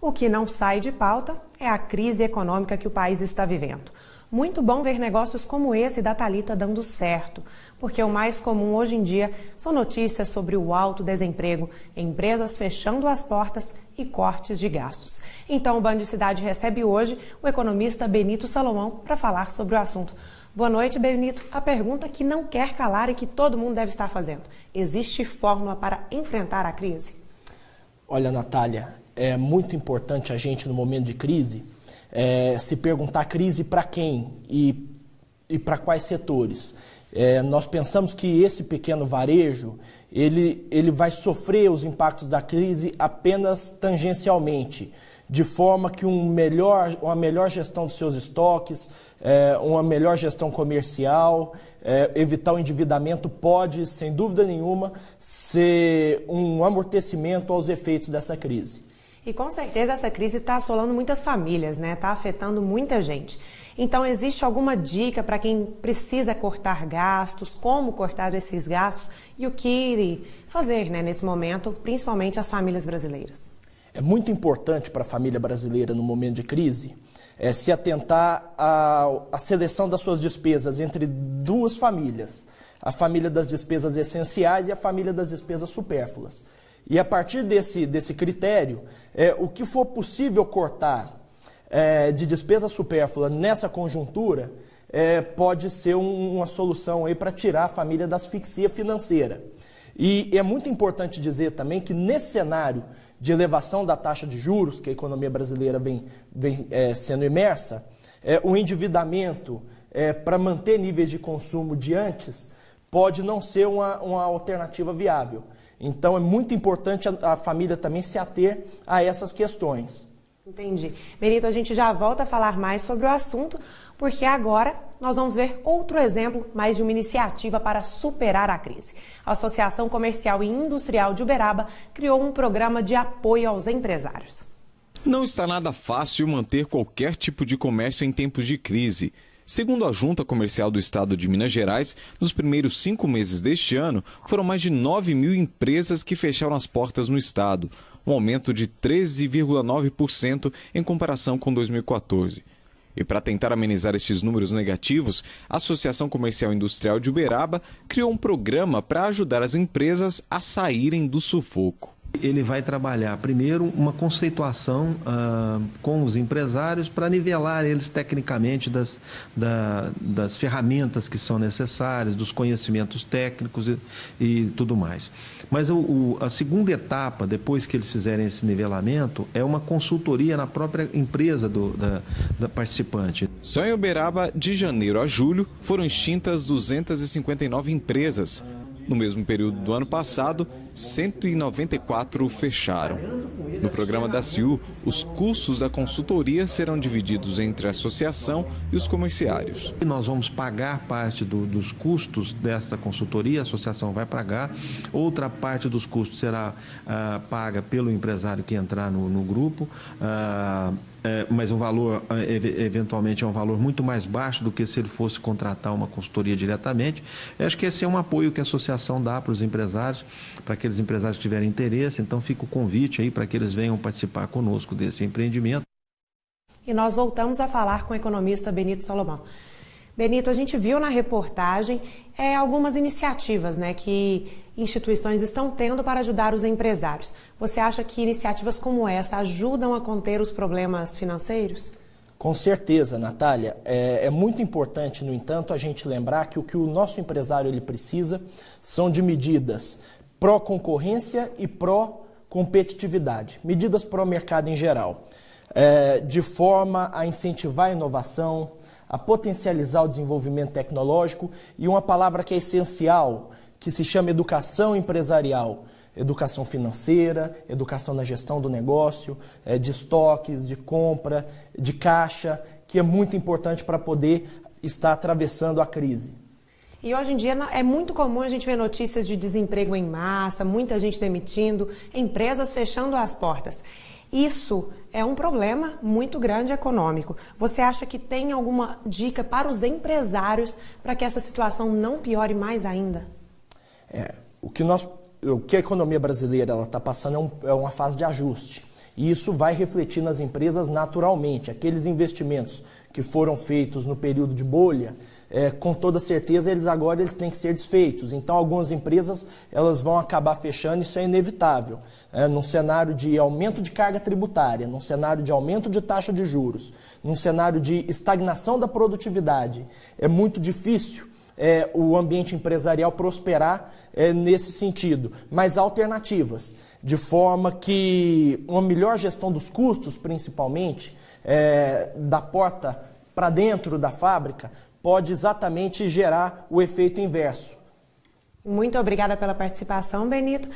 O que não sai de pauta é a crise econômica que o país está vivendo. Muito bom ver negócios como esse da Thalita dando certo, porque o mais comum hoje em dia são notícias sobre o alto desemprego, empresas fechando as portas e cortes de gastos. Então o Band Cidade recebe hoje o economista Benito Salomão para falar sobre o assunto. Boa noite, Benito. A pergunta que não quer calar e que todo mundo deve estar fazendo: existe fórmula para enfrentar a crise? Olha, Natália, é muito importante a gente, no momento de crise, se perguntar crise para quem e para quais setores. Nós pensamos que esse pequeno varejo, ele vai sofrer os impactos da crise apenas tangencialmente, de forma que uma melhor gestão dos seus estoques, uma melhor gestão comercial, evitar o endividamento pode, sem dúvida nenhuma, ser um amortecimento aos efeitos dessa crise. E com certeza essa crise está assolando muitas famílias, né? Está afetando muita gente. Então existe alguma dica para quem precisa cortar gastos, como cortar esses gastos e o que fazer, né, nesse momento, principalmente as famílias brasileiras? É muito importante para a família brasileira no momento de crise se atentar à seleção das suas despesas entre duas famílias, a família das despesas essenciais e a família das despesas supérfluas. E a partir desse critério, o que for possível cortar de despesa supérflua nessa conjuntura pode ser uma solução para tirar a família da asfixia financeira. E é muito importante dizer também que nesse cenário de elevação da taxa de juros, que a economia brasileira vem sendo imersa, o endividamento para manter níveis de consumo de antes pode não ser uma alternativa viável. Então é muito importante a família também se ater a essas questões. Entendi. Benito, a gente já volta a falar mais sobre o assunto, porque agora nós vamos ver outro exemplo mais de uma iniciativa para superar a crise. A Associação Comercial e Industrial de Uberaba criou um programa de apoio aos empresários. Não está nada fácil manter qualquer tipo de comércio em tempos de crise. Segundo a Junta Comercial do Estado de Minas Gerais, nos primeiros 5 meses deste ano, foram mais de 9 mil empresas que fecharam as portas no estado, um aumento de 13,9% em comparação com 2014. E para tentar amenizar estes números negativos, a Associação Comercial e Industrial de Uberaba criou um programa para ajudar as empresas a saírem do sufoco. Ele vai trabalhar primeiro uma conceituação com os empresários para nivelar eles tecnicamente das ferramentas que são necessárias, dos conhecimentos técnicos e tudo mais. Mas a segunda etapa, depois que eles fizerem esse nivelamento, é uma consultoria na própria empresa da participante. Só em Uberaba, de janeiro a julho, foram extintas 259 empresas. No mesmo período do ano passado, 194 fecharam. No programa da CIU, os custos da consultoria serão divididos entre a associação e os comerciários. Nós vamos pagar parte dos custos desta consultoria, a associação vai pagar. Outra parte dos custos será paga pelo empresário que entrar no grupo. Mas o valor, eventualmente, é um valor muito mais baixo do que se ele fosse contratar uma consultoria diretamente. Eu acho que esse é um apoio que a associação dá para os empresários, para aqueles empresários que tiverem interesse. Então, fica o convite aí para que eles venham participar conosco desse empreendimento. E nós voltamos a falar com o economista Benito Salomão. Benito, a gente viu na reportagem algumas iniciativas, né, que instituições estão tendo para ajudar os empresários. Você acha que iniciativas como essa ajudam a conter os problemas financeiros? Com certeza, Natália. É muito importante, no entanto, a gente lembrar que o que o nosso empresário ele precisa são de medidas pró-concorrência e pró-competitividade, medidas pró-mercado em geral, de forma a incentivar a inovação, a potencializar o desenvolvimento tecnológico e uma palavra que é essencial, que se chama educação empresarial, educação financeira, educação na gestão do negócio, de estoques, de compra, de caixa, que é muito importante para poder estar atravessando a crise. E hoje em dia é muito comum a gente ver notícias de desemprego em massa, muita gente demitindo, empresas fechando as portas. Isso é um problema muito grande econômico. Você acha que tem alguma dica para os empresários para que essa situação não piore mais ainda? O que a economia brasileira está passando é uma fase de ajuste. E isso vai refletir nas empresas naturalmente. Aqueles investimentos que foram feitos no período de bolha, com toda certeza eles têm que ser desfeitos. Então algumas empresas elas vão acabar fechando, isso é inevitável. Num cenário de aumento de carga tributária, num cenário de aumento de taxa de juros, num cenário de estagnação da produtividade, é muito difícil o ambiente empresarial prosperar nesse sentido. Mas há alternativas, de forma que uma melhor gestão dos custos, principalmente, da porta para dentro da fábrica, pode exatamente gerar o efeito inverso. Muito obrigada pela participação, Benito.